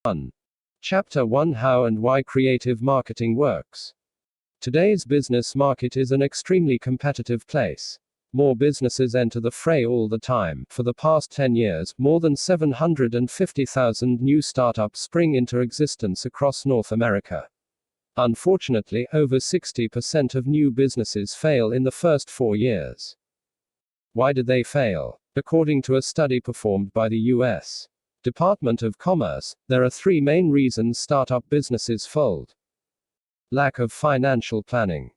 1. Chapter 1: How and Why Creative Marketing Works. Today's business market is an extremely competitive place. More businesses enter the fray all the time. For the past 10 years, more than 750,000 new startups spring into existence across North America. Unfortunately, over 60% of new businesses fail in the first 4 years. Why did they fail? According to a study performed by the U.S. Department of Commerce, there are 3 main reasons startup businesses fold. Lack of financial planning.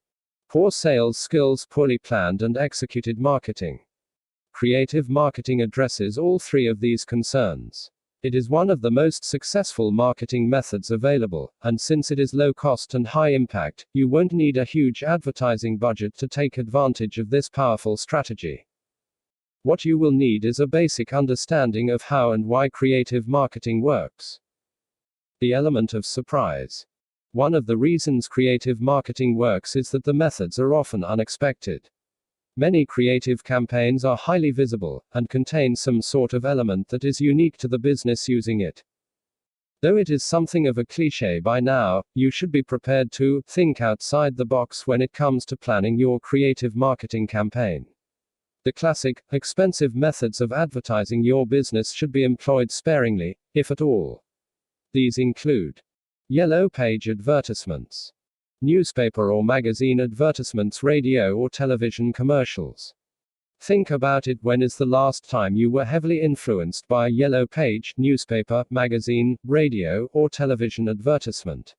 Poor sales skills, poorly planned and executed marketing. Creative marketing addresses all 3 of these concerns. It is one of the most successful marketing methods available, and since it is low cost and high impact, you won't need a huge advertising budget to take advantage of this powerful strategy. What you will need is a basic understanding of how and why creative marketing works. The element of surprise. One of the reasons creative marketing works is that the methods are often unexpected. Many creative campaigns are highly visible, and contain some sort of element that is unique to the business using it. Though it is something of a cliché by now, you should be prepared to think outside the box when it comes to planning your creative marketing campaign. The classic, expensive methods of advertising your business should be employed sparingly, if at all. These include yellow page advertisements, newspaper or magazine advertisements, radio or television commercials. Think about it: when is the last time you were heavily influenced by a yellow page, newspaper, magazine, radio, or television advertisement?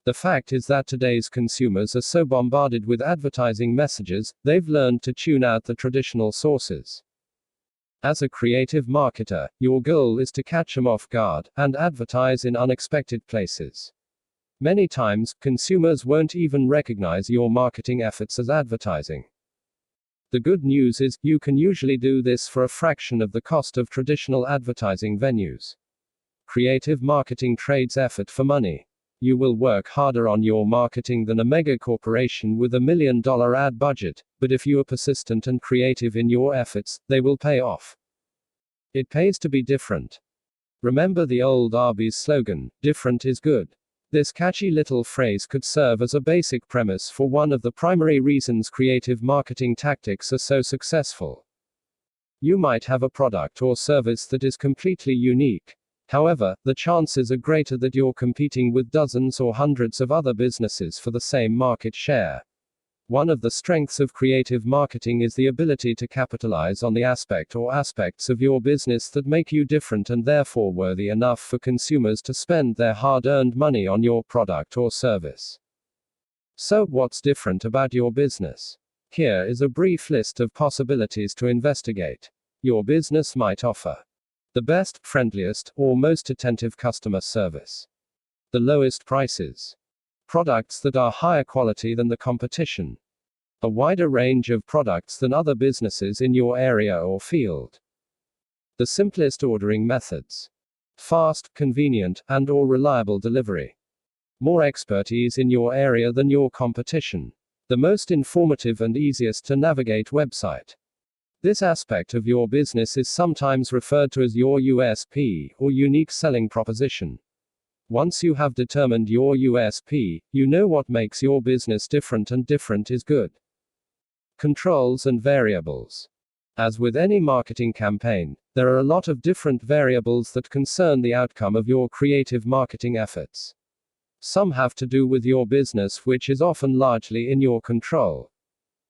The fact is that today's consumers are so bombarded with advertising messages, they've learned to tune out the traditional sources. As a creative marketer, your goal is to catch them off guard, and advertise in unexpected places. Many times, consumers won't even recognize your marketing efforts as advertising. The good news is, you can usually do this for a fraction of the cost of traditional advertising venues. Creative marketing trades effort for money. You will work harder on your marketing than a mega corporation with $1 million ad budget, but if you are persistent and creative in your efforts, they will pay off. It pays to be different. Remember the old Arby's slogan, "Different is good." This catchy little phrase could serve as a basic premise for one of the primary reasons creative marketing tactics are so successful. You might have a product or service that is completely unique. However, the chances are greater that you're competing with dozens or hundreds of other businesses for the same market share. One of the strengths of creative marketing is the ability to capitalize on the aspect or aspects of your business that make you different and therefore worthy enough for consumers to spend their hard-earned money on your product or service. So, what's different about your business? Here is a brief list of possibilities to investigate. Your business might offer the best, friendliest, or most attentive customer service. The lowest prices. Products that are higher quality than the competition. A wider range of products than other businesses in your area or field. The simplest ordering methods. Fast, convenient, and/or reliable delivery. More expertise in your area than your competition. The most informative and easiest to navigate website. This aspect of your business is sometimes referred to as your USP, or unique selling proposition. Once you have determined your USP, you know what makes your business different, and different is good. Controls and variables. As with any marketing campaign, there are a lot of different variables that concern the outcome of your creative marketing efforts. Some have to do with your business, which is often largely in your control.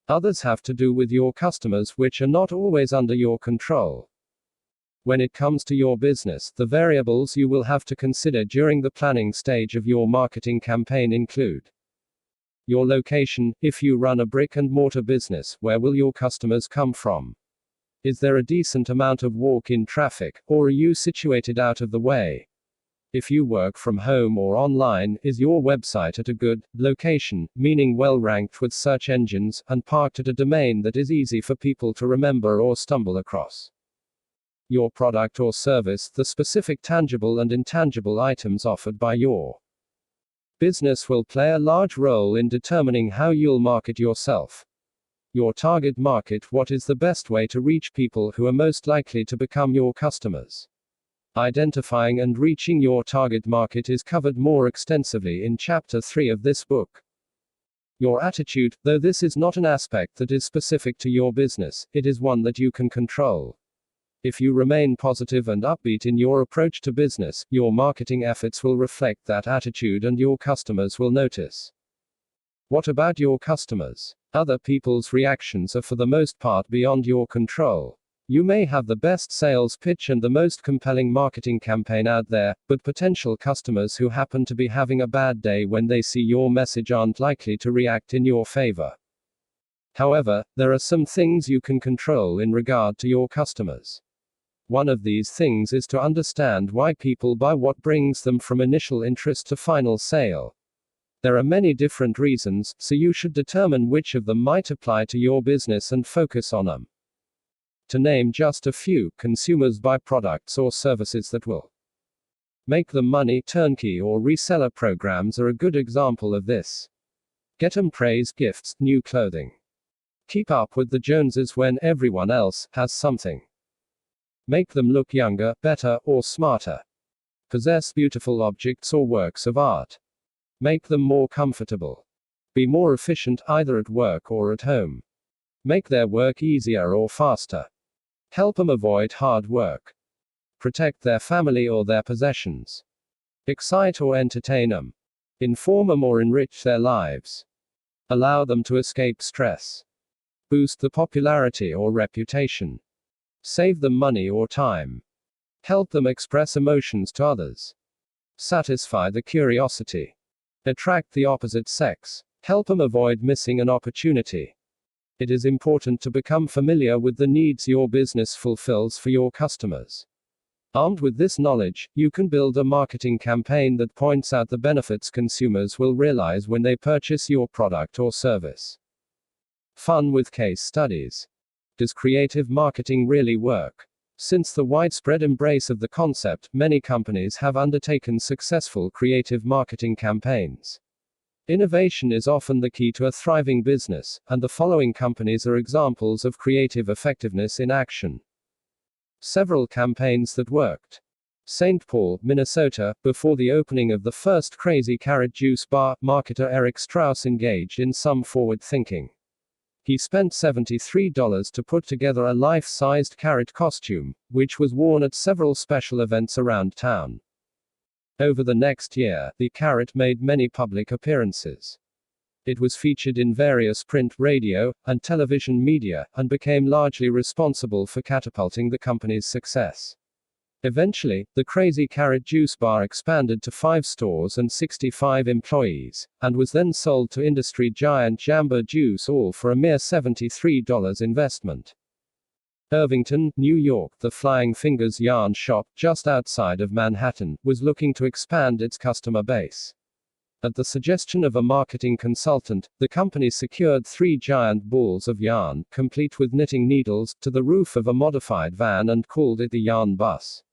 Others have to do with your customers, which are not always under your control. When it comes to your business, the variables you will have to consider during the planning stage of your marketing campaign include your location. If you run a brick-and-mortar business, where will your customers come from? Is there a decent amount of walk-in traffic, or are you situated out of the way? If you work from home or online, is your website at a good location, meaning well ranked with search engines, and parked at a domain that is easy for people to remember or stumble across? Your product or service, the specific tangible and intangible items offered by your business, will play a large role in determining how you'll market yourself. Your target market. What is the best way to reach people who are most likely to become your customers? Identifying and reaching your target market is covered more extensively in Chapter 3 of this book. Your attitude, though this is not an aspect that is specific to your business, it is one that you can control. If you remain positive and upbeat in your approach to business, your marketing efforts will reflect that attitude and your customers will notice. What about your customers? Other people's reactions are for the most part beyond your control. You may have the best sales pitch and the most compelling marketing campaign out there, but potential customers who happen to be having a bad day when they see your message aren't likely to react in your favor. However, there are some things you can control in regard to your customers. One of these things is to understand why people buy, what brings them from initial interest to final sale. There are many different reasons, so you should determine which of them might apply to your business and focus on them. To name just a few, consumers buy products or services that will make them money. Turnkey or reseller programs are a good example of this. Get 'em praise, gifts, new clothing. Keep up with the Joneses when everyone else has something. Make them look younger, better, or smarter. Possess beautiful objects or works of art. Make them more comfortable. Be more efficient, either at work or at home. Make their work easier or faster. Help them avoid hard work. Protect their family or their possessions. Excite or entertain them. Inform them or enrich their lives. Allow them to escape stress. Boost the popularity or reputation. Save them money or time. Help them express emotions to others. Satisfy the curiosity. Attract the opposite sex. Help them avoid missing an opportunity. It is important to become familiar with the needs your business fulfills for your customers. Armed with this knowledge, you can build a marketing campaign that points out the benefits consumers will realize when they purchase your product or service. Fun with case studies. Does creative marketing really work? Since the widespread embrace of the concept, many companies have undertaken successful creative marketing campaigns. Innovation is often the key to a thriving business, and the following companies are examples of creative effectiveness in action. Several campaigns that worked. St. Paul, Minnesota, before the opening of the first Crazy Carrot Juice bar, marketer Eric Strauss engaged in some forward thinking. He spent $73 to put together a life-sized carrot costume, which was worn at several special events around town. Over the next year, the carrot made many public appearances. It was featured in various print, radio, and television media, and became largely responsible for catapulting the company's success. Eventually, the Crazy Carrot Juice bar expanded to 5 stores and 65 employees, and was then sold to industry giant Jamba Juice, all for a mere $73 investment. Irvington, New York, the Flying Fingers yarn shop, just outside of Manhattan, was looking to expand its customer base. At the suggestion of a marketing consultant, the company secured 3 giant balls of yarn, complete with knitting needles, to the roof of a modified van and called it the Yarn Bus.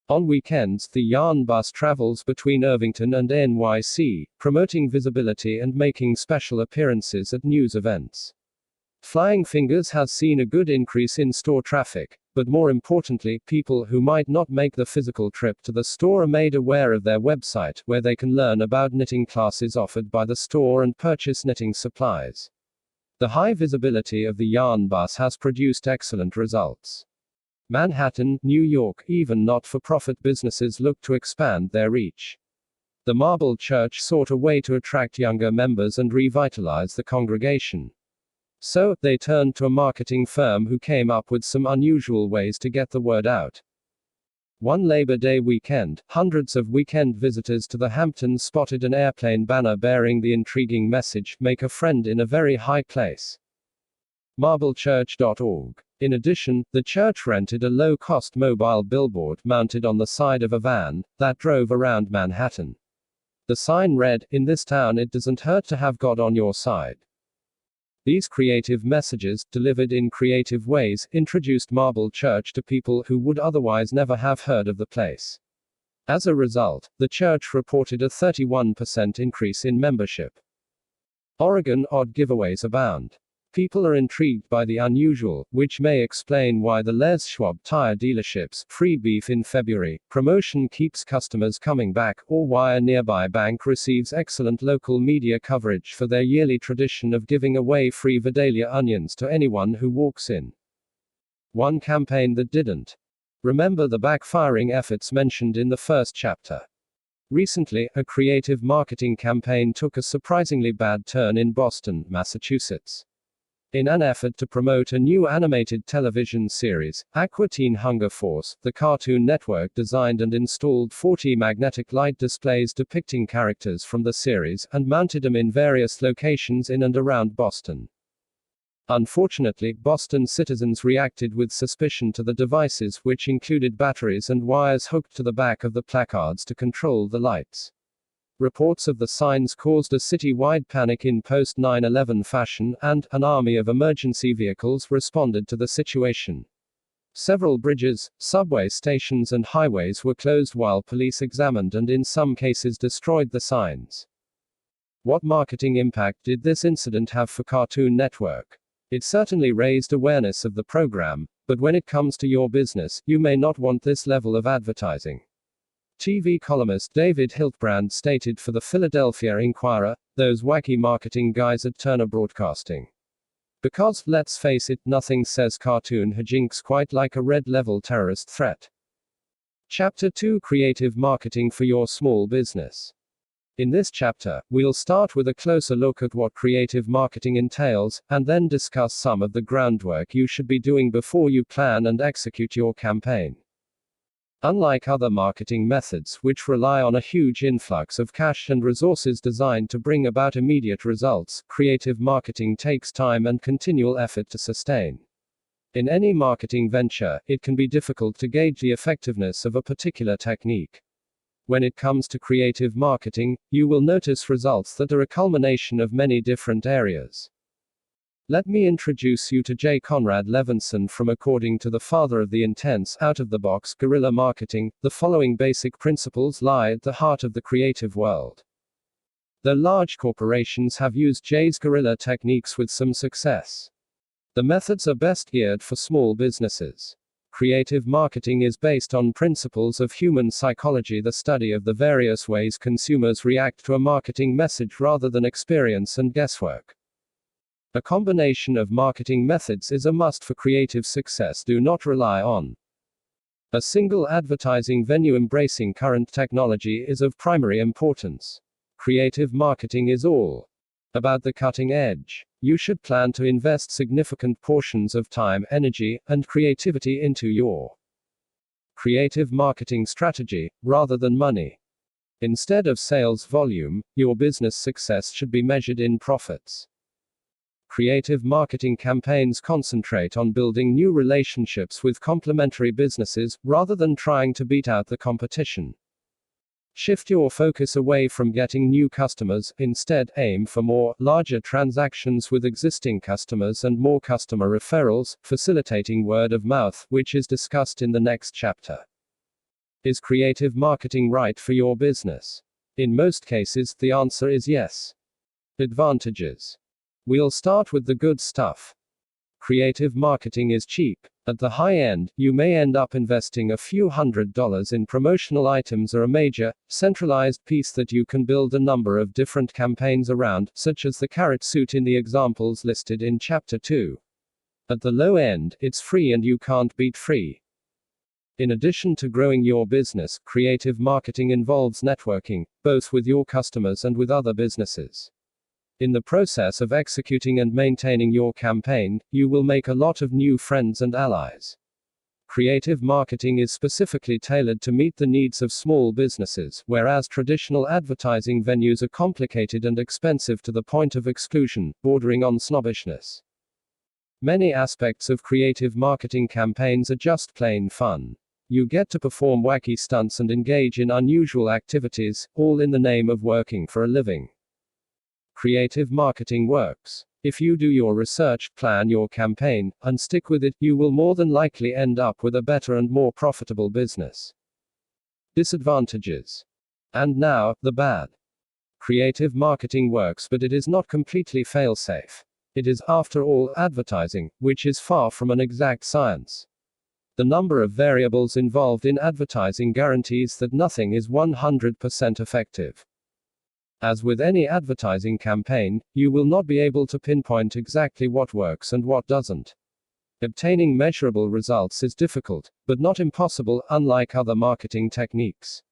On weekends, the Yarn Bus travels between Irvington and NYC, promoting visibility and making special appearances at news events. Flying Fingers has seen a good increase in store traffic, but more importantly, people who might not make the physical trip to the store are made aware of their website, where they can learn about knitting classes offered by the store and purchase knitting supplies. The high visibility of the Yarn Bus has produced excellent results. Manhattan, New York, even not-for-profit businesses look to expand their reach. The Marble Church sought a way to attract younger members and revitalize the congregation. So, they turned to a marketing firm who came up with some unusual ways to get the word out. One Labor Day weekend, hundreds of weekend visitors to the Hamptons spotted an airplane banner bearing the intriguing message, "Make a friend in a very high place." Marblechurch.org. In addition, the church rented a low-cost mobile billboard mounted on the side of a van that drove around Manhattan. The sign read, "In this town it doesn't hurt to have God on your side." These creative messages, delivered in creative ways, introduced Marble Church to people who would otherwise never have heard of the place. As a result, the church reported a 31% increase in membership. Oregon, odd giveaways abound. People are intrigued by the unusual, which may explain why the Les Schwab tire dealership's free beef in February promotion keeps customers coming back, or why a nearby bank receives excellent local media coverage for their yearly tradition of giving away free Vidalia onions to anyone who walks in. One campaign that didn't. Remember the backfiring efforts mentioned in the first chapter. Recently, a creative marketing campaign took a surprisingly bad turn in Boston, Massachusetts. In an effort to promote a new animated television series, Aqua Teen Hunger Force, the Cartoon Network designed and installed 40 magnetic light displays depicting characters from the series, and mounted them in various locations in and around Boston. Unfortunately, Boston citizens reacted with suspicion to the devices, which included batteries and wires hooked to the back of the placards to control the lights. Reports of the signs caused a city-wide panic in post-9/11 fashion, and an army of emergency vehicles responded to the situation. Several bridges, subway stations and highways were closed while police examined and in some cases destroyed the signs. What marketing impact did this incident have for Cartoon Network? It certainly raised awareness of the program, but when it comes to your business, you may not want this level of advertising. TV columnist David Hiltbrand stated for the Philadelphia Inquirer, "Those wacky marketing guys at Turner Broadcasting. Because, let's face it, nothing says cartoon hijinks quite like a red-level terrorist threat." Chapter 2: Creative Marketing for Your Small Business. In this chapter, we'll start with a closer look at what creative marketing entails, and then discuss some of the groundwork you should be doing before you plan and execute your campaign. Unlike other marketing methods, which rely on a huge influx of cash and resources designed to bring about immediate results, creative marketing takes time and continual effort to sustain. In any marketing venture, it can be difficult to gauge the effectiveness of a particular technique. When it comes to creative marketing, you will notice results that are a culmination of many different areas. Let me introduce you to J. Conrad Levinson from According to the Father of the Intense, Out-of-the-Box Guerrilla Marketing. The following basic principles lie at the heart of the creative world. Though large corporations have used J's guerrilla techniques with some success, the methods are best geared for small businesses. Creative marketing is based on principles of human psychology, the study of the various ways consumers react to a marketing message rather than experience and guesswork. A combination of marketing methods is a must for creative success. Do not rely on a single advertising venue. Embracing current technology is of primary importance. Creative marketing is all about the cutting edge. You should plan to invest significant portions of time, energy, and creativity into your creative marketing strategy, rather than money. Instead of sales volume, your business success should be measured in profits. Creative marketing campaigns concentrate on building new relationships with complementary businesses, rather than trying to beat out the competition. Shift your focus away from getting new customers, instead, aim for more, larger transactions with existing customers and more customer referrals, facilitating word of mouth, which is discussed in the next chapter. Is creative marketing right for your business? In most cases, the answer is yes. Advantages. We'll start with the good stuff. Creative marketing is cheap. At the high end, you may end up investing a few $100s in promotional items or a major, centralized piece that you can build a number of different campaigns around, such as the carrot suit in the examples listed in Chapter 2. At the low end, it's free and you can't beat free. In addition to growing your business, creative marketing involves networking, both with your customers and with other businesses. In the process of executing and maintaining your campaign, you will make a lot of new friends and allies. Creative marketing is specifically tailored to meet the needs of small businesses, whereas traditional advertising venues are complicated and expensive to the point of exclusion, bordering on snobbishness. Many aspects of creative marketing campaigns are just plain fun. You get to perform wacky stunts and engage in unusual activities, all in the name of working for a living. Creative marketing works. If you do your research, plan your campaign, and stick with it, you will more than likely end up with a better and more profitable business. Disadvantages. And now, the bad. Creative marketing works, but it is not completely fail-safe. It is, after all, advertising, which is far from an exact science. The number of variables involved in advertising guarantees that nothing is 100% effective. As with any advertising campaign, you will not be able to pinpoint exactly what works and what doesn't. Obtaining measurable results is difficult, but not impossible, unlike other marketing techniques.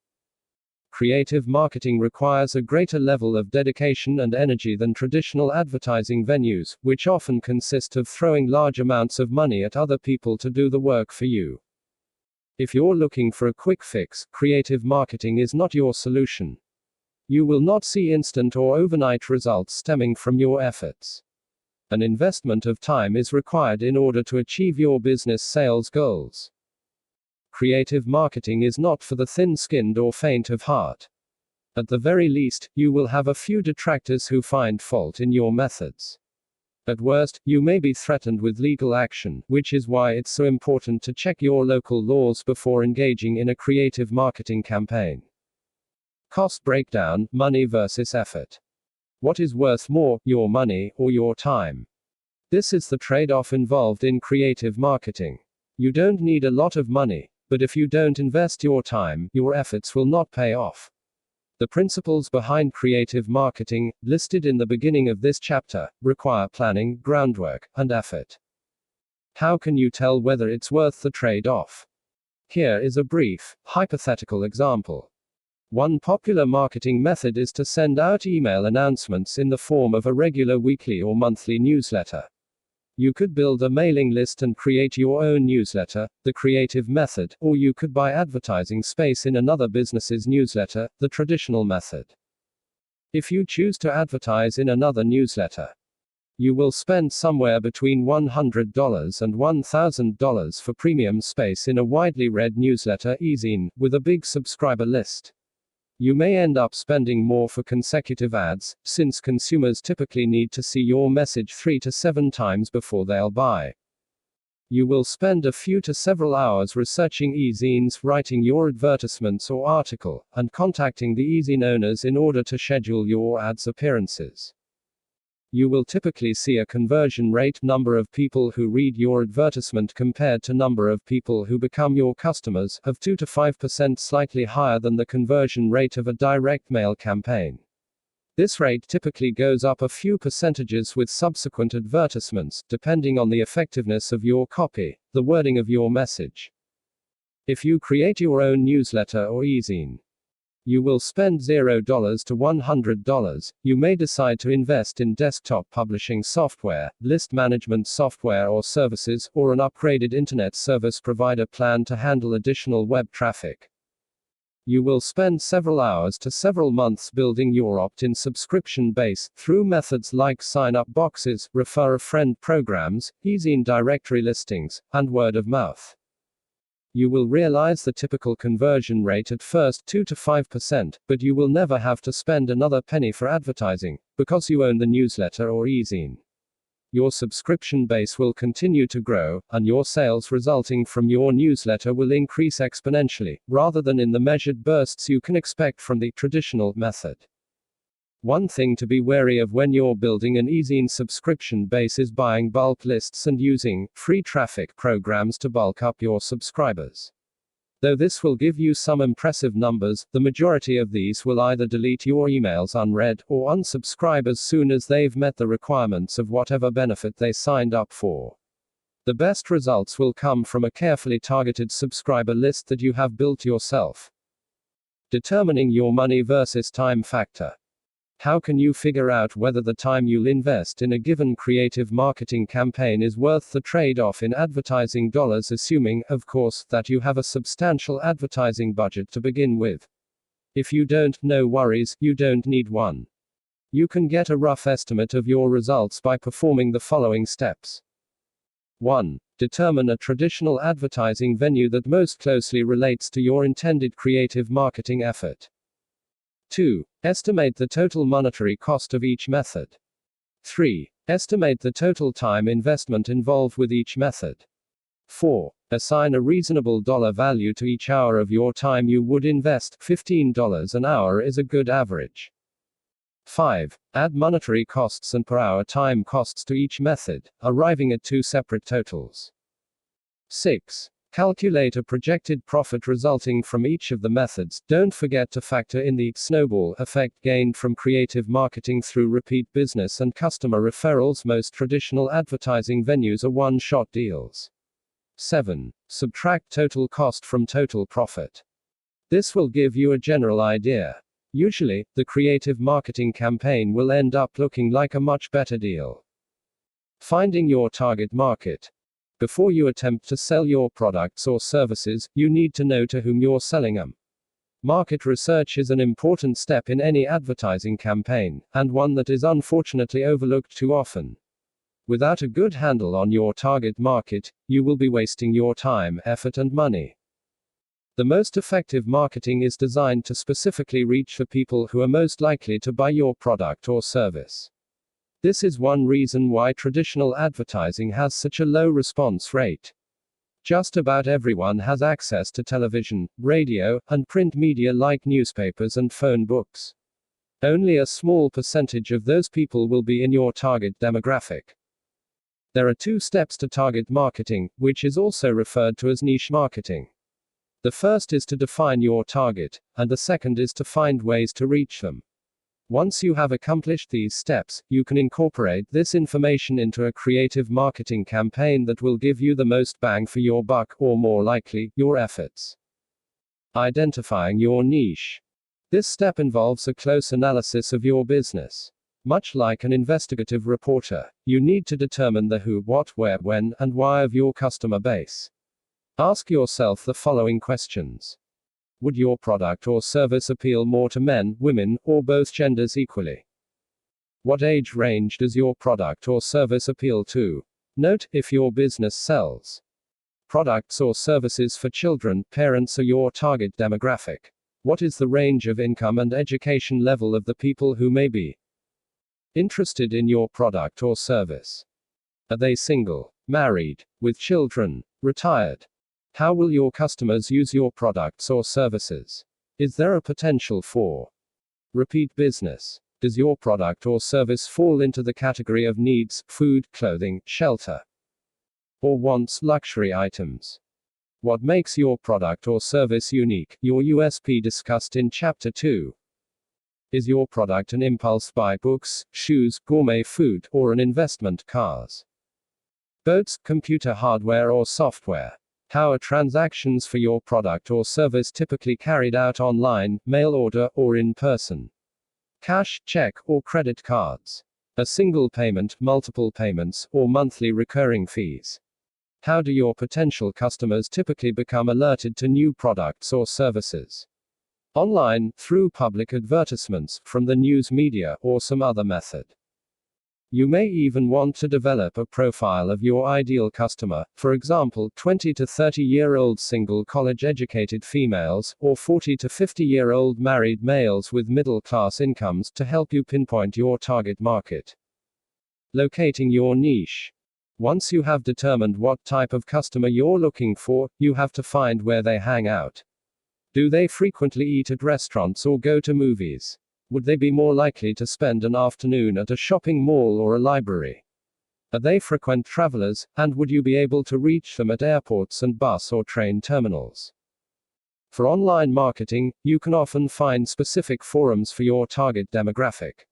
Creative marketing requires a greater level of dedication and energy than traditional advertising venues, which often consist of throwing large amounts of money at other people to do the work for you. If you're looking for a quick fix, creative marketing is not your solution. You will not see instant or overnight results stemming from your efforts. An investment of time is required in order to achieve your business sales goals. Creative marketing is not for the thin-skinned or faint of heart. At the very least, you will have a few detractors who find fault in your methods. At worst, you may be threatened with legal action, which is why it's so important to check your local laws before engaging in a creative marketing campaign. Cost breakdown: money versus effort. What is worth more, your money or your time? This is the trade-off involved in creative marketing. You don't need a lot of money, but if you don't invest your time, your efforts will not pay off. The principles behind creative marketing, listed in the beginning of this chapter, require planning, groundwork, and effort. How can you tell whether it's worth the trade-off? Here is a brief, hypothetical example. One popular marketing method is to send out email announcements in the form of a regular weekly or monthly newsletter. You could build a mailing list and create your own newsletter, the creative method, or you could buy advertising space in another business's newsletter, the traditional method. If you choose to advertise in another newsletter, you will spend somewhere between $100 and $1,000 for premium space in a widely read newsletter e-zine, with a big subscriber list. You may end up spending more for consecutive ads, since consumers typically need to see your message 3 to 7 times before they'll buy. You will spend a few to several hours researching e-zines, writing your advertisements or article, and contacting the e-zine owners in order to schedule your ads appearances. You will typically see a conversion rate, number of people who read your advertisement compared to number of people who become your customers, of 2 to 5%, slightly higher than the conversion rate of a direct mail campaign. This rate typically goes up a few percentages with subsequent advertisements, depending on the effectiveness of your copy, the wording of your message. If you create your own newsletter or e-zine, you will spend $0 to $100. You may decide to invest in desktop publishing software, list management software or services, or an upgraded internet service provider plan to handle additional web traffic. You will spend several hours to several months building your opt-in subscription base, through methods like sign-up boxes, refer-a-friend programs, e-zine directory listings, and word of mouth. You will realize the typical conversion rate at first, 2 to 5%, but you will never have to spend another penny for advertising, because you own the newsletter or e-zine. Your subscription base will continue to grow, and your sales resulting from your newsletter will increase exponentially, rather than in the measured bursts you can expect from the traditional method. One thing to be wary of when you're building an e-zine subscription base is buying bulk lists and using free traffic programs to bulk up your subscribers. Though this will give you some impressive numbers, the majority of these will either delete your emails unread, or unsubscribe as soon as they've met the requirements of whatever benefit they signed up for. The best results will come from a carefully targeted subscriber list that you have built yourself. Determining your money versus time factor. How can you figure out whether the time you'll invest in a given creative marketing campaign is worth the trade-off in advertising dollars, assuming, of course, that you have a substantial advertising budget to begin with? If you don't, no worries, you don't need one. You can get a rough estimate of your results by performing the following steps. 1. Determine a traditional advertising venue that most closely relates to your intended creative marketing effort. 2. Estimate the total monetary cost of each method. 3. Estimate the total time investment involved with each method. 4. Assign a reasonable dollar value to each hour of your time you would invest. $15 an hour is a good average. 5. Add monetary costs and per hour time costs to each method, arriving at two separate totals. 6. Calculate a projected profit resulting from each of the methods. Don't forget to factor in the snowball effect gained from creative marketing through repeat business and customer referrals. Most traditional advertising venues are one-shot deals. 7. Subtract total cost from total profit. This will give you a general idea. Usually, the creative marketing campaign will end up looking like a much better deal. Finding your target market. Before you attempt to sell your products or services, you need to know to whom you're selling them. Market research is an important step in any advertising campaign, and one that is unfortunately overlooked too often. Without a good handle on your target market, you will be wasting your time, effort, and money. The most effective marketing is designed to specifically reach the people who are most likely to buy your product or service. This is one reason why traditional advertising has such a low response rate. Just about everyone has access to television, radio, and print media like newspapers and phone books. Only a small percentage of those people will be in your target demographic. There are two steps to target marketing, which is also referred to as niche marketing. The first is to define your target, and the second is to find ways to reach them. Once you have accomplished these steps, you can incorporate this information into a creative marketing campaign that will give you the most bang for your buck, or more likely, your efforts. Identifying your niche. This step involves a close analysis of your business. Much like an investigative reporter, you need to determine the who, what, where, when, and why of your customer base. Ask yourself the following questions. Would your product or service appeal more to men, women, or both genders equally? What age range does your product or service appeal to? Note, if your business sells products or services for children, parents are your target demographic. What is the range of income and education level of the people who may be interested in your product or service? Are they single, married, with children, retired? How will your customers use your products or services? Is there a potential for repeat business? Does your product or service fall into the category of needs, food, clothing, shelter, or wants, luxury items? What makes your product or service unique, your USP discussed in Chapter 2? Is your product an impulse buy, books, shoes, gourmet food, or an investment, cars, boats, computer hardware, or software? How are transactions for your product or service typically carried out online, mail order, or in person? Cash, check, or credit cards? A single payment, multiple payments, or monthly recurring fees? How do your potential customers typically become alerted to new products or services? Online, through public advertisements, from the news media, or some other method. You may even want to develop a profile of your ideal customer, for example, 20 to 30-year-old single college-educated females, or 40 to 50-year-old married males with middle-class incomes to help you pinpoint your target market. Locating your niche. Once you have determined what type of customer you're looking for, you have to find where they hang out. Do they frequently eat at restaurants or go to movies? Would they be more likely to spend an afternoon at a shopping mall or a library? Are they frequent travelers, and would you be able to reach them at airports and bus or train terminals? For online marketing, you can often find specific forums for your target demographic.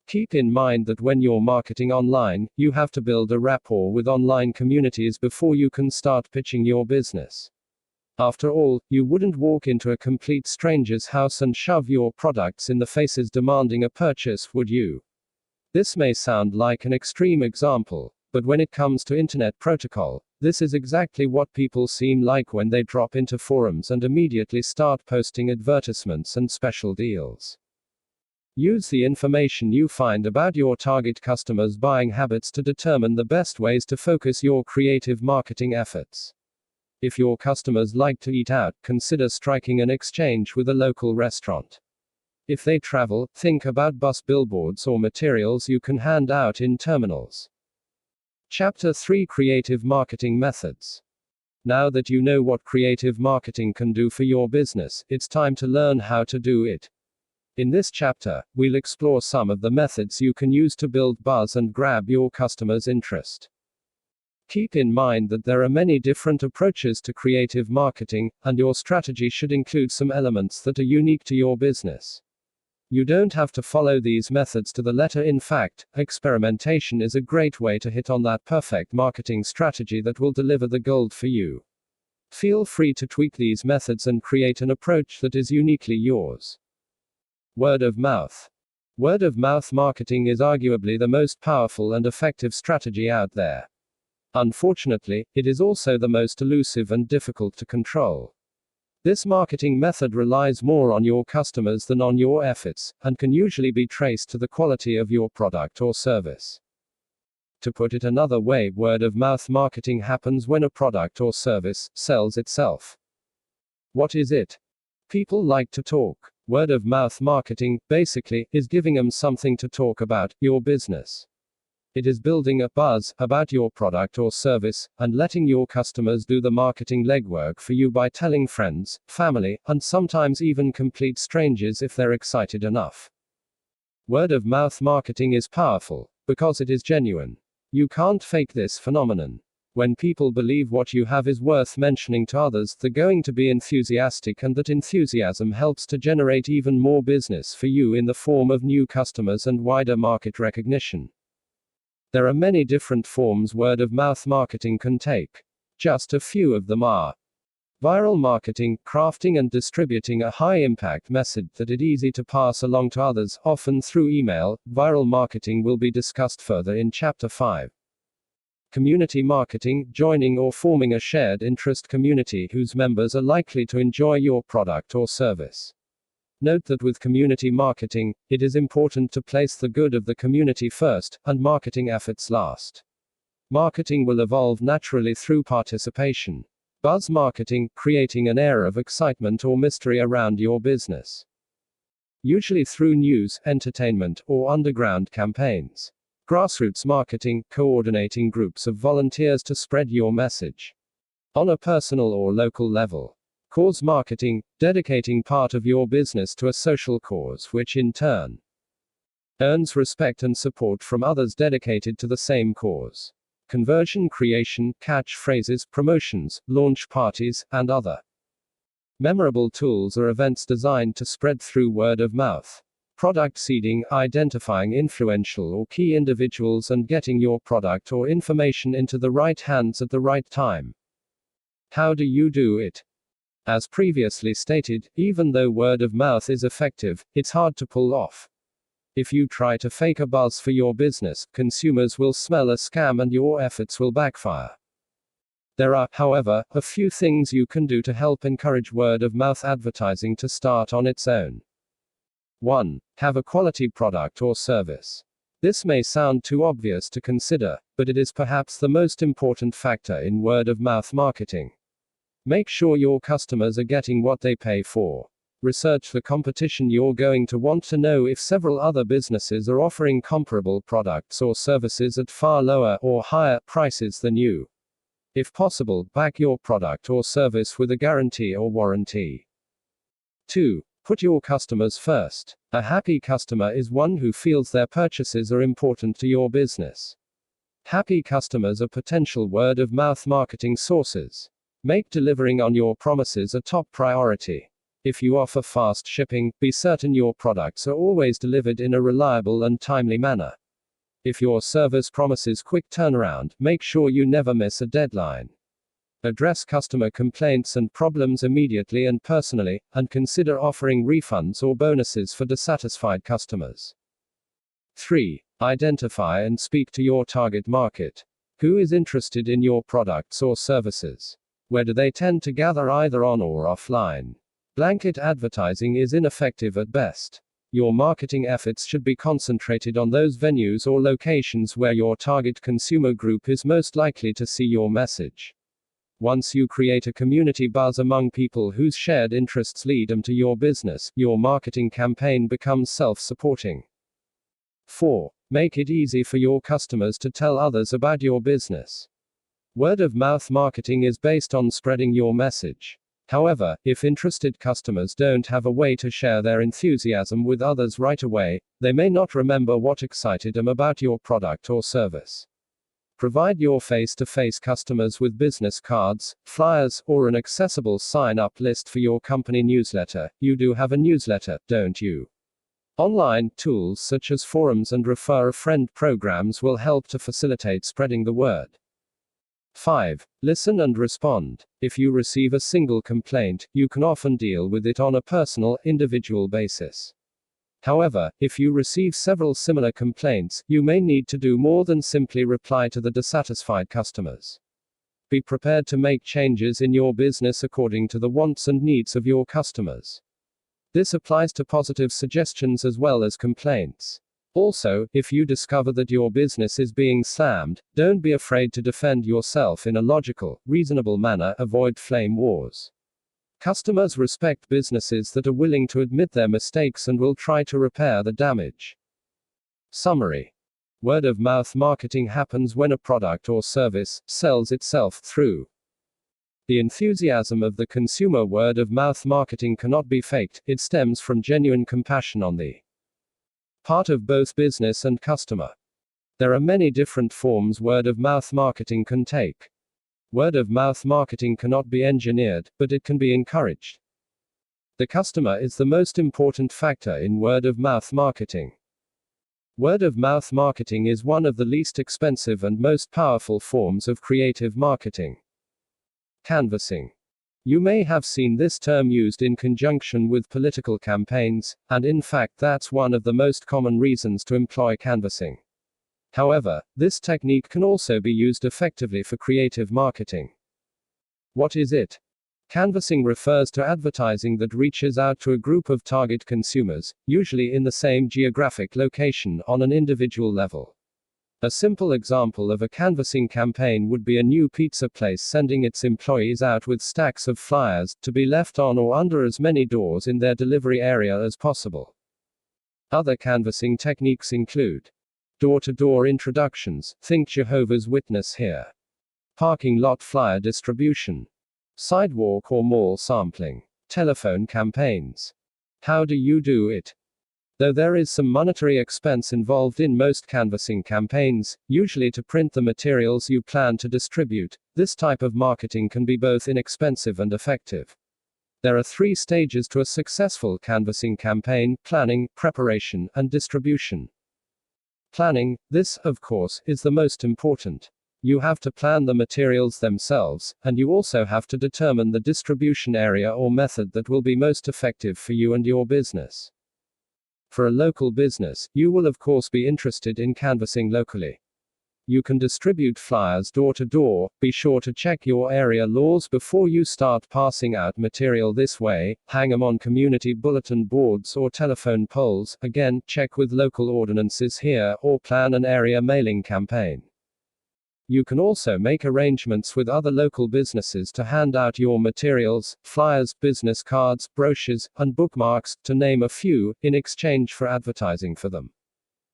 Keep in mind that when you're marketing online, you have to build a rapport with online communities before you can start pitching your business. After all, you wouldn't walk into a complete stranger's house and shove your products in the faces demanding a purchase, would you? This may sound like an extreme example, but when it comes to internet protocol, this is exactly what people seem like when they drop into forums and immediately start posting advertisements and special deals. Use the information you find about your target customers' buying habits to determine the best ways to focus your creative marketing efforts. If your customers like to eat out, consider striking an exchange with a local restaurant. If they travel, think about bus billboards or materials you can hand out in terminals. Chapter 3: Creative Marketing Methods. Now that you know what creative marketing can do for your business, it's time to learn how to do it. In this chapter, we'll explore some of the methods you can use to build buzz and grab your customers' interest. Keep in mind that there are many different approaches to creative marketing, and your strategy should include some elements that are unique to your business. You don't have to follow these methods to the letter. In fact, experimentation is a great way to hit on that perfect marketing strategy that will deliver the gold for you. Feel free to tweak these methods and create an approach that is uniquely yours. Word of mouth. Word of mouth marketing is arguably the most powerful and effective strategy out there. Unfortunately, it is also the most elusive and difficult to control. This marketing method relies more on your customers than on your efforts, and can usually be traced to the quality of your product or service. To put it another way, word of mouth marketing happens when a product or service sells itself. What is it? People like to talk. Word of mouth marketing, basically, is giving them something to talk about, your business. It is building a buzz about your product or service, and letting your customers do the marketing legwork for you by telling friends, family, and sometimes even complete strangers if they're excited enough. Word of mouth marketing is powerful, because it is genuine. You can't fake this phenomenon. When people believe what you have is worth mentioning to others, they're going to be enthusiastic, and that enthusiasm helps to generate even more business for you in the form of new customers and wider market recognition. There are many different forms word of mouth marketing can take. Just a few of them are viral marketing, crafting and distributing a high impact message that is easy to pass along to others, often through email. Viral marketing will be discussed further in Chapter 5. Community marketing, joining or forming a shared interest community whose members are likely to enjoy your product or service. Note that with community marketing, it is important to place the good of the community first, and marketing efforts last. Marketing will evolve naturally through participation. Buzz marketing, creating an air of excitement or mystery around your business. Usually through news, entertainment, or underground campaigns. Grassroots marketing, coordinating groups of volunteers to spread your message. On a personal or local level. Cause marketing, dedicating part of your business to a social cause which in turn earns respect and support from others dedicated to the same cause. Conversion creation, catchphrases, promotions, launch parties, and other memorable tools or events designed to spread through word of mouth. Product seeding, identifying influential or key individuals and getting your product or information into the right hands at the right time. How do you do it? As previously stated, even though word of mouth is effective, it's hard to pull off. If you try to fake a buzz for your business, consumers will smell a scam and your efforts will backfire. There are, however, a few things you can do to help encourage word of mouth advertising to start on its own. 1. Have a quality product or service. This may sound too obvious to consider, but it is perhaps the most important factor in word of mouth marketing. Make sure your customers are getting what they pay for. Research the competition. You're going to want to know if several other businesses are offering comparable products or services at far lower or higher prices than you. If possible, back your product or service with a guarantee or warranty. 2. Put your customers first. A happy customer is one who feels their purchases are important to your business. Happy customers are potential word of mouth marketing sources. Make delivering on your promises a top priority. If you offer fast shipping, be certain your products are always delivered in a reliable and timely manner. If your service promises quick turnaround, make sure you never miss a deadline. Address customer complaints and problems immediately and personally, and consider offering refunds or bonuses for dissatisfied customers. 3. Identify and speak to your target market. Who is interested in your products or services? Where do they tend to gather, either on or offline? Blanket advertising is ineffective at best. Your marketing efforts should be concentrated on those venues or locations where your target consumer group is most likely to see your message. Once you create a community buzz among people whose shared interests lead them to your business, your marketing campaign becomes self-supporting. 4. Make it easy for your customers to tell others about your business. Word of mouth marketing is based on spreading your message. However, if interested customers don't have a way to share their enthusiasm with others right away, they may not remember what excited them about your product or service. Provide your face-to-face customers with business cards, flyers, or an accessible sign-up list for your company newsletter. You do have a newsletter, don't you? Online tools such as forums and refer a friend programs will help to facilitate spreading the word. 5. Listen and respond. If you receive a single complaint, you can often deal with it on a personal, individual basis. However, if you receive several similar complaints, you may need to do more than simply reply to the dissatisfied customers. Be prepared to make changes in your business according to the wants and needs of your customers. This applies to positive suggestions as well as complaints. Also, if you discover that your business is being slammed, don't be afraid to defend yourself in a logical, reasonable manner. Avoid flame wars. Customers respect businesses that are willing to admit their mistakes and will try to repair the damage. Summary. Word of mouth marketing happens when a product or service sells itself through the enthusiasm of the consumer. Word of mouth marketing cannot be faked, it stems from genuine compassion on the part of both business and customer. There are many different forms word of mouth marketing can take. Word of mouth marketing cannot be engineered, but it can be encouraged. The customer is the most important factor in word of mouth marketing. Word of mouth marketing is one of the least expensive and most powerful forms of creative marketing. Canvassing. You may have seen this term used in conjunction with political campaigns, and in fact that's one of the most common reasons to employ canvassing. However, this technique can also be used effectively for creative marketing. What is it? Canvassing refers to advertising that reaches out to a group of target consumers, usually in the same geographic location, on an individual level. A simple example of a canvassing campaign would be a new pizza place sending its employees out with stacks of flyers, to be left on or under as many doors in their delivery area as possible. Other canvassing techniques include door-to-door introductions, think Jehovah's Witness here. Parking lot flyer distribution. Sidewalk or mall sampling. Telephone campaigns. How do you do it? Though there is some monetary expense involved in most canvassing campaigns, usually to print the materials you plan to distribute, this type of marketing can be both inexpensive and effective. There are 3 stages to a successful canvassing campaign: planning, preparation, and distribution. Planning, this, of course, is the most important. You have to plan the materials themselves, and you also have to determine the distribution area or method that will be most effective for you and your business. For a local business, you will of course be interested in canvassing locally. You can distribute flyers door to door. Be sure to check your area laws before you start passing out material this way. Hang them on community bulletin boards or telephone poles. Again, check with local ordinances here, or plan an area mailing campaign. You can also make arrangements with other local businesses to hand out your materials, flyers, business cards, brochures, and bookmarks, to name a few, in exchange for advertising for them.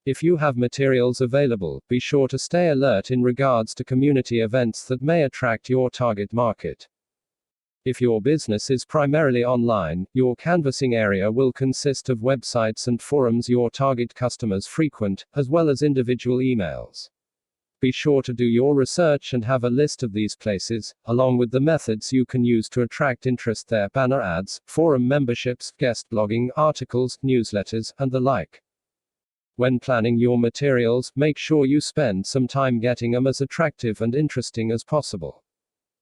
If you have materials available, be sure to stay alert in regards to community events that may attract your target market. If your business is primarily online, your canvassing area will consist of websites and forums your target customers frequent, as well as individual emails. Be sure to do your research and have a list of these places, along with the methods you can use to attract interest there: banner ads, forum memberships, guest blogging, articles, newsletters, and the like. When planning your materials, make sure you spend some time getting them as attractive and interesting as possible.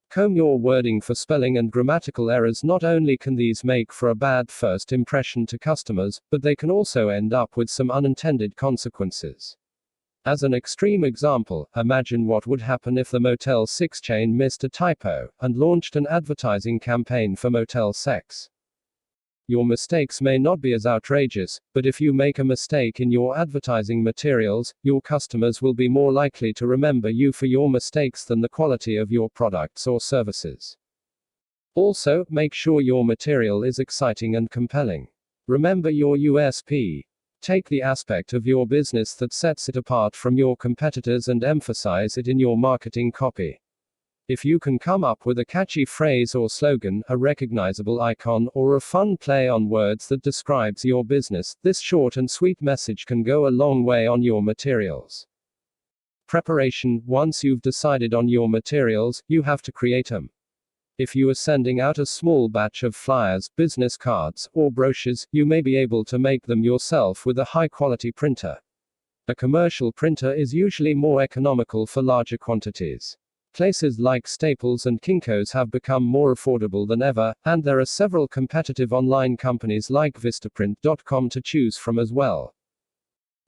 Comb your wording for spelling and grammatical errors. Not only can these make for a bad first impression to customers, but they can also end up with some unintended consequences. As an extreme example, imagine what would happen if the Motel 6 chain missed a typo and launched an advertising campaign for Motel 6. Your mistakes may not be as outrageous, but if you make a mistake in your advertising materials, your customers will be more likely to remember you for your mistakes than the quality of your products or services. Also, make sure your material is exciting and compelling. Remember your USP. Take the aspect of your business that sets it apart from your competitors and emphasize it in your marketing copy. If you can come up with a catchy phrase or slogan, a recognizable icon, or a fun play on words that describes your business, this short and sweet message can go a long way on your materials. Preparation. Once you've decided on your materials, you have to create them. If you are sending out a small batch of flyers, business cards, or brochures, you may be able to make them yourself with a high-quality printer. A commercial printer is usually more economical for larger quantities. Places like Staples and Kinko's have become more affordable than ever, and there are several competitive online companies like Vistaprint.com to choose from as well.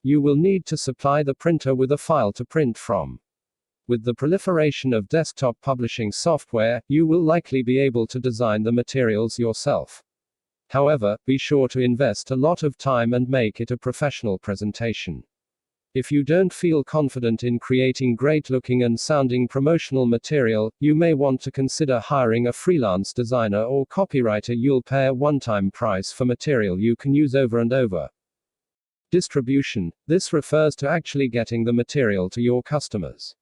You will need to supply the printer with a file to print from. With the proliferation of desktop publishing software, you will likely be able to design the materials yourself. However, be sure to invest a lot of time and make it a professional presentation. If you don't feel confident in creating great-looking and sounding promotional material, you may want to consider hiring a freelance designer or copywriter. You'll pay a one-time price for material you can use over and over. Distribution. This refers to actually getting the material to your customers.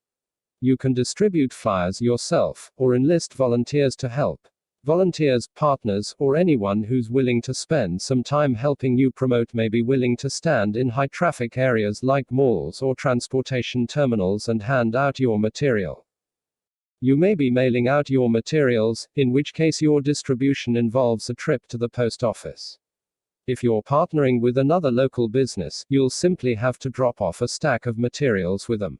You can distribute flyers yourself, or enlist volunteers to help. Volunteers, partners, or anyone who's willing to spend some time helping you promote may be willing to stand in high-traffic areas like malls or transportation terminals and hand out your material. You may be mailing out your materials, in which case your distribution involves a trip to the post office. If you're partnering with another local business, you'll simply have to drop off a stack of materials with them.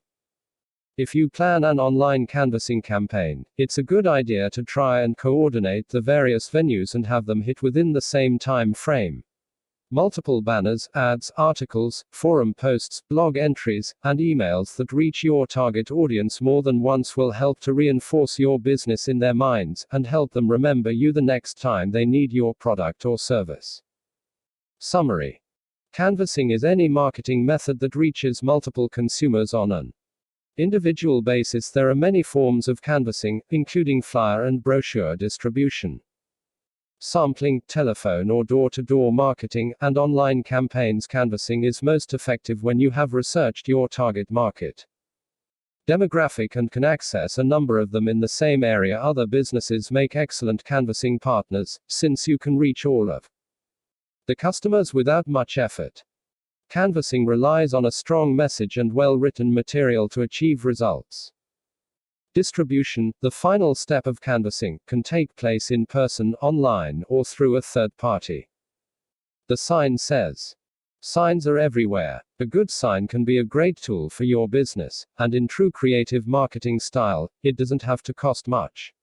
If you plan an online canvassing campaign, it's a good idea to try and coordinate the various venues and have them hit within the same time frame. Multiple banners, ads, articles, forum posts, blog entries, and emails that reach your target audience more than once will help to reinforce your business in their minds, and help them remember you the next time they need your product or service. Summary. Canvassing is any marketing method that reaches multiple consumers on an individual basis. There are many forms of canvassing, including flyer and brochure distribution, sampling, telephone or door-to-door marketing, and online campaigns. Canvassing is most effective when you have researched your target market demographic and can access a number of them in the same area. Other businesses make excellent canvassing partners, since you can reach all of the customers without much effort. Canvassing relies on a strong message and well-written material to achieve results. Distribution, the final step of canvassing, can take place in person, online, or through a third party. The sign says. Signs are everywhere. A good sign can be a great tool for your business, and in true creative marketing style, it doesn't have to cost much.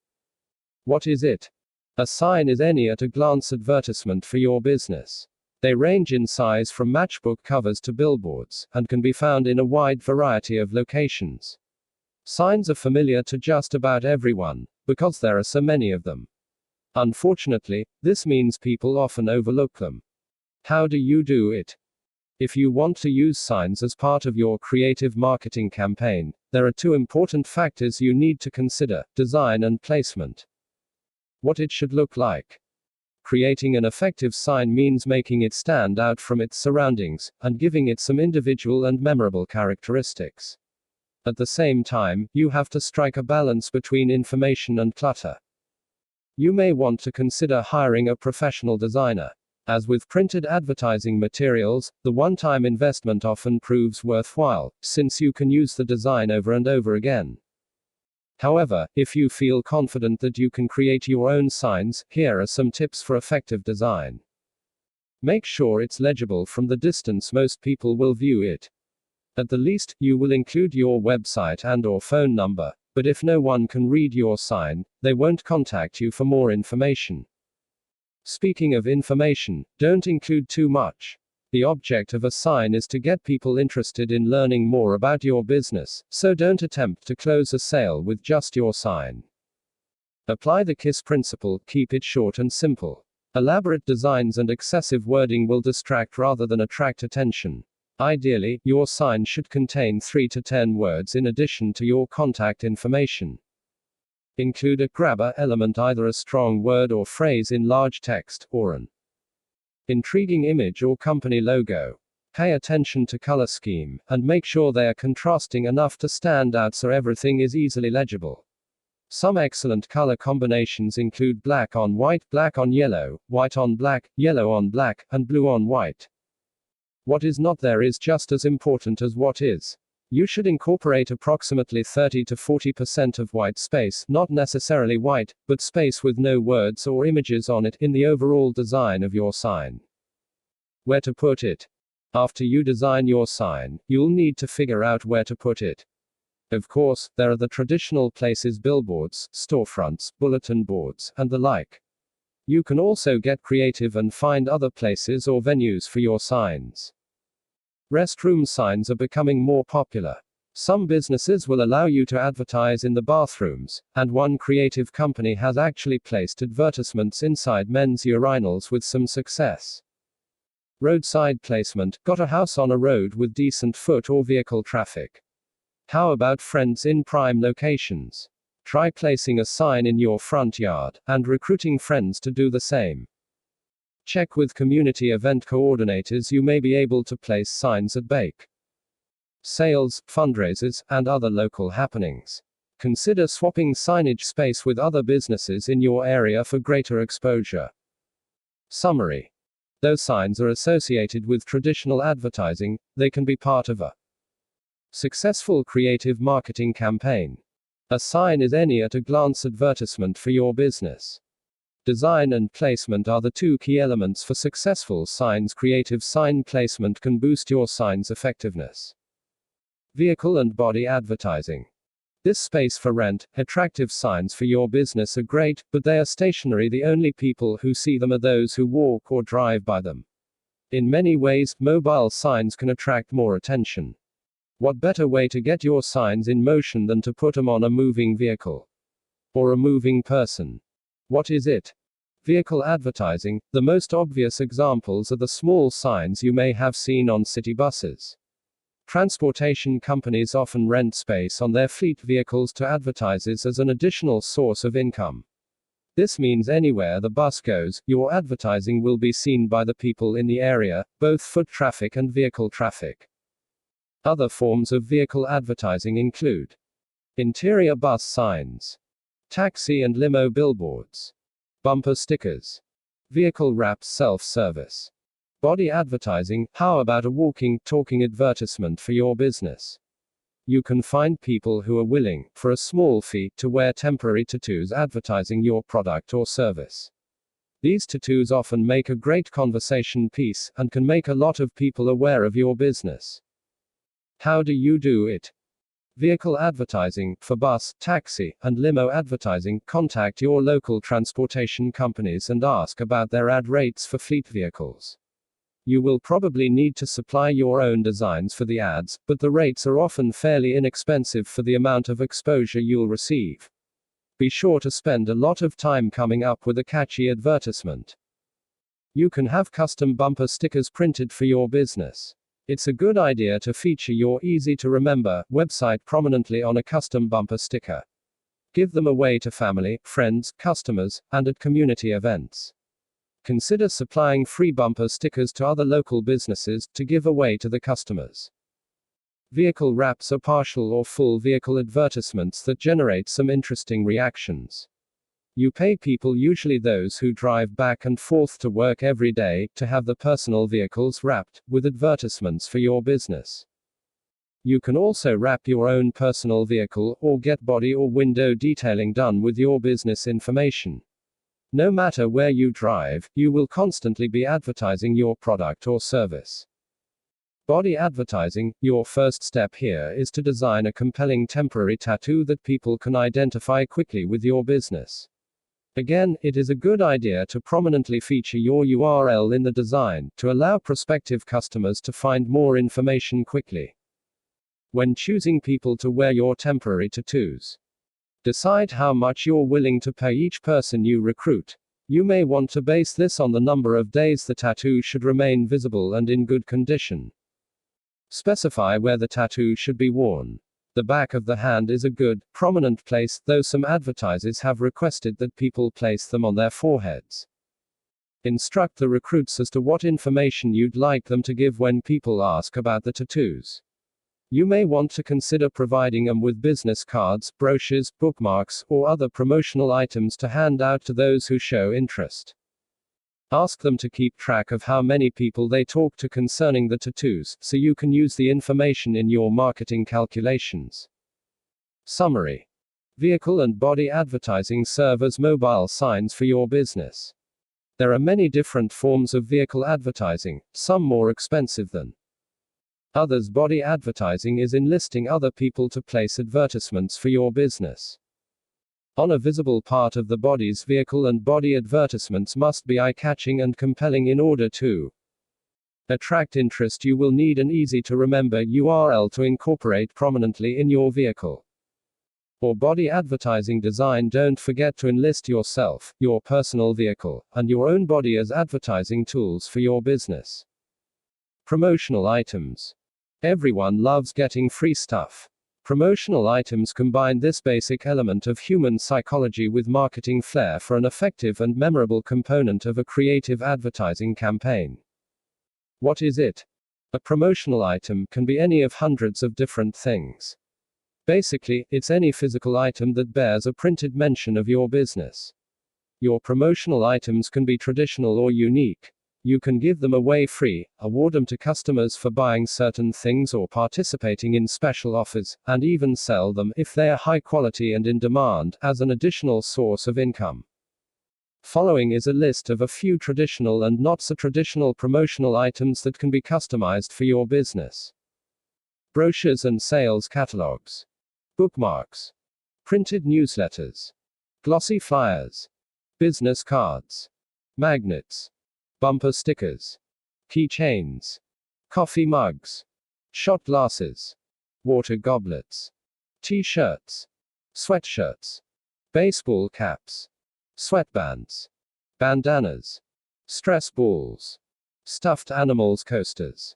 What is it? A sign is any at-a-glance advertisement for your business. They range in size from matchbook covers to billboards, and can be found in a wide variety of locations. Signs are familiar to just about everyone, because there are so many of them. Unfortunately, this means people often overlook them. How do you do it? If you want to use signs as part of your creative marketing campaign, there are two important factors you need to consider: design and placement. What it should look like. Creating an effective sign means making it stand out from its surroundings, and giving it some individual and memorable characteristics. At the same time, you have to strike a balance between information and clutter. You may want to consider hiring a professional designer. As with printed advertising materials, the one-time investment often proves worthwhile, since you can use the design over and over again. However, if you feel confident that you can create your own signs, here are some tips for effective design. Make sure it's legible from the distance most people will view it. At the least, you will include your website and/or phone number, but if no one can read your sign, they won't contact you for more information. Speaking of information, don't include too much. The object of a sign is to get people interested in learning more about your business, so don't attempt to close a sale with just your sign. Apply the KISS principle, keep it short and simple. Elaborate designs and excessive wording will distract rather than attract attention. Ideally, your sign should contain 3 to 10 words in addition to your contact information. Include a grabber element, either a strong word or phrase in large text, or an intriguing image or company logo. Pay attention to color scheme, and make sure they are contrasting enough to stand out so everything is easily legible. Some excellent color combinations include black on white, black on yellow, white on black, yellow on black, and blue on white. What is not there is just as important as what is. You should incorporate approximately 30 to 40% of white space, not necessarily white, but space with no words or images on it, in the overall design of your sign. Where to put it? After you design your sign, you'll need to figure out where to put it. Of course, there are the traditional places: billboards, storefronts, bulletin boards, and the like. You can also get creative and find other places or venues for your signs. Restroom signs are becoming more popular. Some businesses will allow you to advertise in the bathrooms, and one creative company has actually placed advertisements inside men's urinals with some success. Roadside placement: got a house on a road with decent foot or vehicle traffic? How about friends in prime locations? Try placing a sign in your front yard, and recruiting friends to do the same. Check with community event coordinators. You may be able to place signs at bake sales, fundraisers, and other local happenings. Consider swapping signage space with other businesses in your area for greater exposure. Summary: though signs are associated with traditional advertising, they can be part of a successful creative marketing campaign. A sign is any at-a-glance advertisement for your business. Design and placement are the two key elements for successful signs. Creative sign placement can boost your sign's effectiveness. Vehicle and body advertising. This space for rent, attractive signs for your business are great, but they are stationary. The only people who see them are those who walk or drive by them. In many ways, mobile signs can attract more attention. What better way to get your signs in motion than to put them on a moving vehicle? Or a moving person? What is it? Vehicle advertising. The most obvious examples are the small signs you may have seen on city buses. Transportation companies often rent space on their fleet vehicles to advertisers as an additional source of income. This means anywhere the bus goes, your advertising will be seen by the people in the area, both foot traffic and vehicle traffic. Other forms of vehicle advertising include interior bus signs, taxi and limo billboards, bumper stickers, vehicle wraps, self-service. Body advertising. How about a walking, talking advertisement for your business? You can find people who are willing, for a small fee, to wear temporary tattoos advertising your product or service. These tattoos often make a great conversation piece, and can make a lot of people aware of your business. How do you do it? Vehicle advertising. For bus, taxi, and limo advertising, contact your local transportation companies and ask about their ad rates for fleet vehicles. You will probably need to supply your own designs for the ads, but the rates are often fairly inexpensive for the amount of exposure you'll receive. Be sure to spend a lot of time coming up with a catchy advertisement. You can have custom bumper stickers printed for your business. It's a good idea to feature your easy-to-remember website prominently on a custom bumper sticker. Give them away to family, friends, customers, and at community events. Consider supplying free bumper stickers to other local businesses to give away to the customers. Vehicle wraps are partial or full vehicle advertisements that generate some interesting reactions. You pay people, usually those who drive back and forth to work every day, to have the personal vehicles wrapped with advertisements for your business. You can also wrap your own personal vehicle, or get body or window detailing done with your business information. No matter where you drive, you will constantly be advertising your product or service. Body advertising. Your first step here is to design a compelling temporary tattoo that people can identify quickly with your business. Again, it is a good idea to prominently feature your URL in the design, to allow prospective customers to find more information quickly. When choosing people to wear your temporary tattoos, decide how much you're willing to pay each person you recruit. You may want to base this on the number of days the tattoo should remain visible and in good condition. Specify where the tattoo should be worn. The back of the hand is a good, prominent place, though some advertisers have requested that people place them on their foreheads. Instruct the recruits as to what information you'd like them to give when people ask about the tattoos. You may want to consider providing them with business cards, brochures, bookmarks, or other promotional items to hand out to those who show interest. Ask them to keep track of how many people they talk to concerning the tattoos, so you can use the information in your marketing calculations. Summary. Vehicle and body advertising serve as mobile signs for your business. There are many different forms of vehicle advertising, some more expensive than others. Body advertising is enlisting other people to place advertisements for your business. On a visible part of the body's vehicle, and body advertisements must be eye-catching and compelling in order to attract interest. You will need an easy-to-remember URL to incorporate prominently in your vehicle or body advertising design. Don't forget to enlist yourself, your personal vehicle, and your own body as advertising tools for your business. Promotional items. Everyone loves getting free stuff. Promotional items combine this basic element of human psychology with marketing flair for an effective and memorable component of a creative advertising campaign. What is it? A promotional item can be any of hundreds of different things. Basically, it's any physical item that bears a printed mention of your business. Your promotional items can be traditional or unique. You can give them away free, award them to customers for buying certain things or participating in special offers, and even sell them, if they are high quality and in demand, as an additional source of income. Following is a list of a few traditional and not so traditional promotional items that can be customized for your business. Brochures and sales catalogs. Bookmarks. Printed newsletters. Glossy flyers. Business cards. Magnets. Bumper stickers. Keychains. Coffee mugs. Shot glasses. Water goblets. T-shirts. Sweatshirts. Baseball caps. Sweatbands. Bandanas. Stress balls. Stuffed animals coasters.